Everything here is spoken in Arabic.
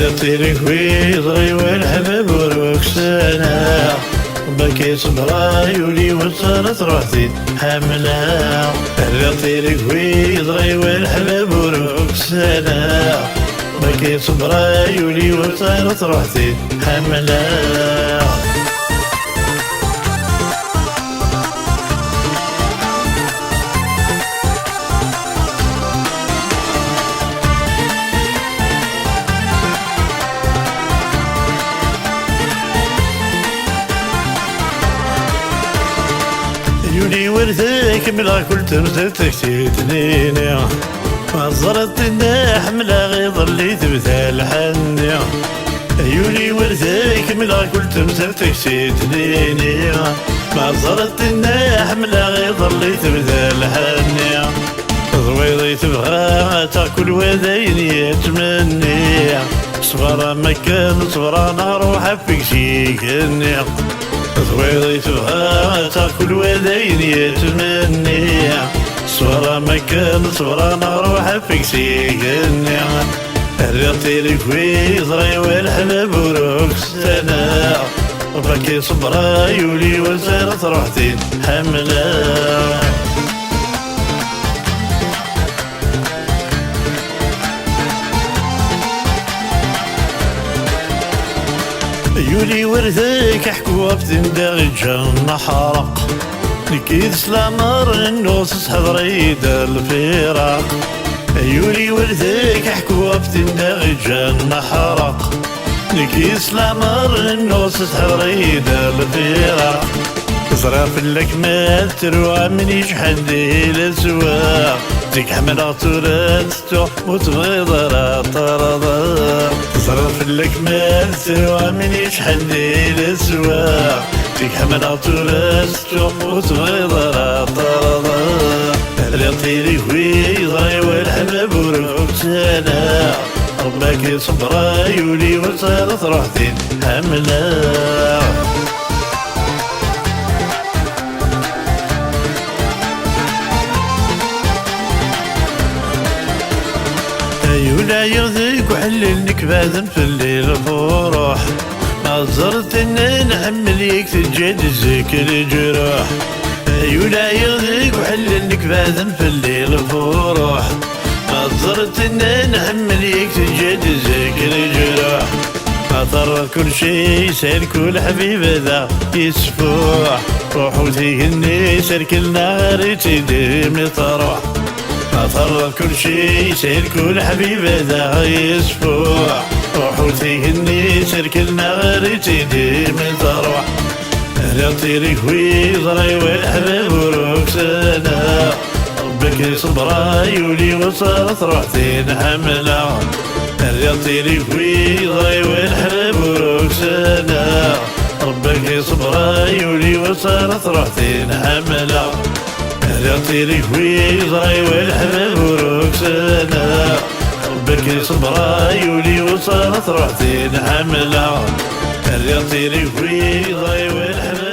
ريطيري كويضري والحباب وروكسانا بكي صبراي ولي وصلت روحتي حملة. ريطيري كويضري والحباب وروكسانا بكي صبراي ولي وصلت روحتي حملة. يولي ورثك ملا كل ترزتك تيتنيني ما زرت حملة غيظ اللي تبثال حني. يولي ورثك ملا كل ترزتك تيتنيني ما زرت حملة غيظ اللي تبثال حني. ضويضي تبغى تاكل وذين يتمني صبر مكان صبر انا روح فيك شيكني. ضويضي تبغى تاكل وذين يتمني صبر مكان صبر انا روح فيك شيكني. ريطيري كويضري والحباب وروكسانا بكي صبرا يولي وزارت روحتي حملة. يولي ورثك حكوا بتندغج النحرق نكيد سلامر النوس حضريد الفراق. يولي ورثك حكوا بتندغج النحرق نكيد سلامر النوس حضريد الفراق. صراف لك ما تروى من يجحدي الاسواق ديك حملة توراتو وتغيضر طرضا. صرف لك ما تروى من يجحدي الاسواق ديك حملة توراتو وتغيضر طرضا. ريطيري كويضري والحباب وروكسانا ربك يصبر يولي وصارت روحتي حملة. يولا يغذيك وحللنك باذن في الليل فروح ما زرت ان نحمل يك تجدزك الجروح. يولا يغذيك وحللنك باذن في الليل فروح ما زرت ان نحمل يك تجدزك الجروح. اثر كل شي سير كل حبيب ذا يسفوح روح وتهني سير كل نهار تديم تروح. أثر كل شي سير كل حبيب ذا يسفوح روح وتهني سير كل نهار تديم تروح. ريطيري كويضري والحباب وروكسانا ربك صبرا يولي وصارت روحتي حملة. ريطيري كويضري والحباب وروكسانا ربك صبرا يولي وصارت روحتي حملة. ريطيري كويضري والحباب وروكسانا ربك صبرا يولي وصارت روحتي حملة. ريطيري كويضري والحباب